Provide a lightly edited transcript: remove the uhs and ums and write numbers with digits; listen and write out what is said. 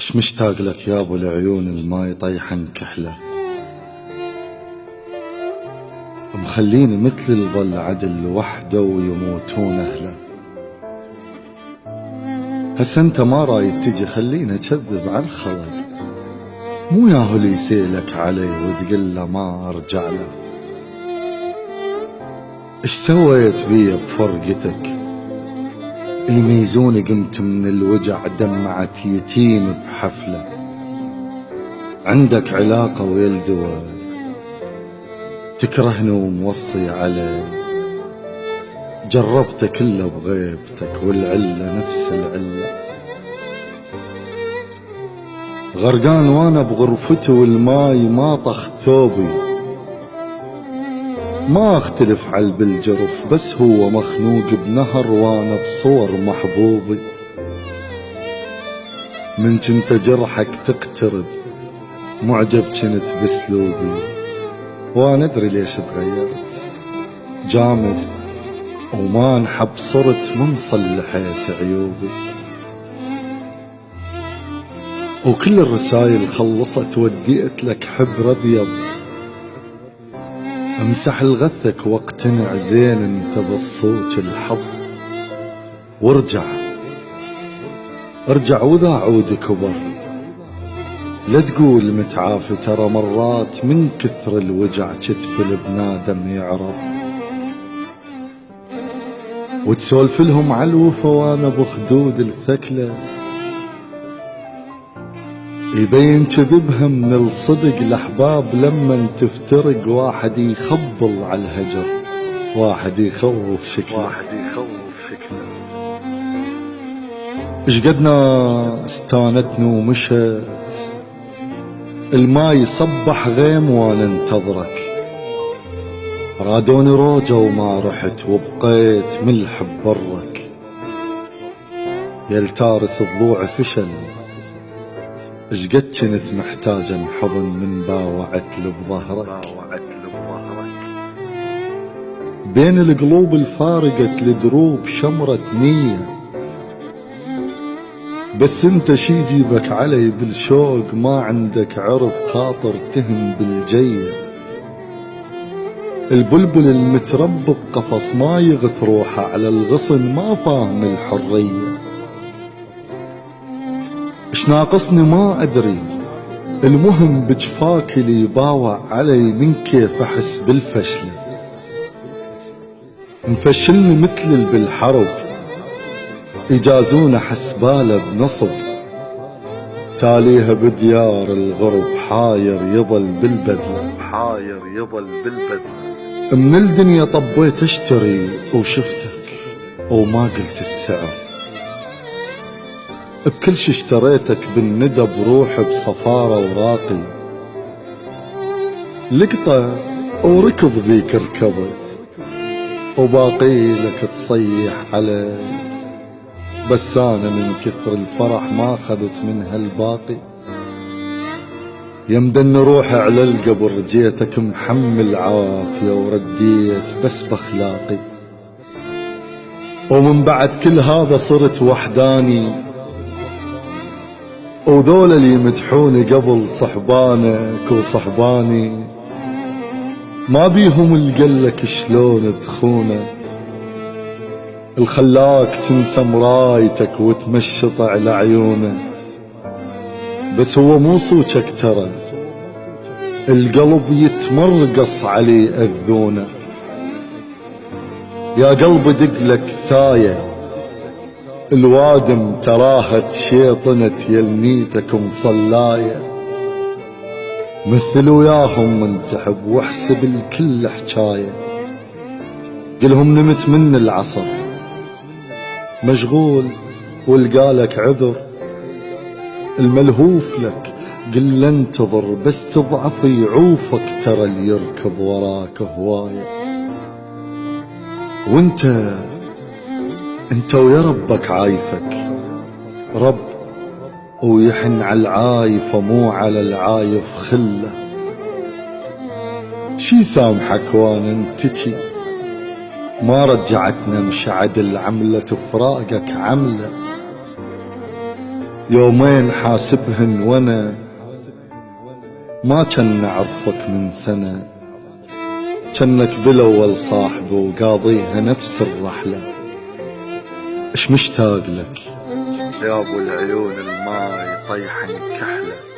اش مشتاق لك يا ابو العيون الماي طيحن كحله، مخليني مثل الظل عدل وحده ويموتون اهله. هسه انت ما رايد تجي خلينا اكذب على الخلق، مو ياهو اللي يسيلك علي وتقول له ما ارجع له. اش سويت بيا بفرقتك؟ يميزوني قمت من الوجع دمعت يتيم بحفله. عندك علاقة ويا الدواء تكرهني وموصي علي، جربت كله بغيبتك والعلة نفس العلة. غرقان وانا بغرفتي والماي ما طخ ثوبي، ما اختلف على بالجرف بس هو مخنوق بنهر وانا بصور محبوبي. من كنت جرحك تقترب معجب كنت باسلوبي، وانا ادري ليش تغيرت جامد وما انحب صرت من صلحت عيوبي. وكل الرسايل خلصت وديت لك حبر ابيض، امسح الغثك واقتنع زين انت بالصوت الحظ. وارجع واذا عود كبر لا تقول متعافي، ترى مرات من كثر الوجع كتف البنادم يعرض. وتسولف لهم على الوفا وانا بخدود الثكله، يبين كذبها من الصدق الاحباب لما تفترق. واحد يخبل على الهجر واحد يخوف شكله، اش قدنا استانتني ومشت الماي صبح غيم وانا انتظرك. رادوني روجة وما رحت وبقيت ملح ببرك. يا التارس ضلوعي فشل، اش قد كنت محتاجا انحضن من باوعت بظهرك. بين القلوب الفارقت لدروب شمرة نية، بس انت شي جيبك علي بالشوق ما عندك عرف خاطر تهم بالجية. البلبل المتربى بقفص ما يغث روحه على الغصن ما فاهم الحرية. اش ناقصني ما ادري، المهم بجفاك اللي يباوع علي من كيف احس بالفشل. مفشلني مثل بالحرب يجازون حسباله بنصب، تاليها بديار الغرب حاير يظل بالبدله. من الدنيا طبيت اشتري وشفتك وما قلت السعر، بكل شي اشتريتك بالندى بروحي بصفارة وراقي. لقطة وركض بيك ركضت وباقي لك تصيح علي، بس انا من كثر الفرح ما اخذت منها الباقي. يمدن روحي على القبر جيتك محمل عافية ورديت بس باخلاقي. ومن بعد كل هذا صرت وحداني، وذول اللي يمدحوني قبل صحبانك وصحباني ما بيهم القلك شلون تخونه. الخلاك تنسى مرايتك وتمشط على عيونه، بس هو مو صوتك ترى القلب يتمرقص علي أذونه. يا قلب دقلك ثاية الوادم تراها تشيطنت يلنيتك مصلاية. مثل وياهم من تحب واحسب الكل حجاية، قلهم نمت من العصر مشغول والقالك عذر. الملهوف لك قل انتظر بس تضعف يعوفك، ترى اللي يركض وراك هواية. وانت ويا ربك عايفك رب، ويحن على العايفة مو على العايف خله. شي سامحك وانا انتجي ما رجعتنا مش عدل، عملة فراقك عملة. يومين حاسبهن وانا ما كان نعرفك من سنة، كنك بالاول صاحبه وقاضيها نفس الرحلة. اش مشتاق لك يا ابو العيون الماي طيحن كحلة.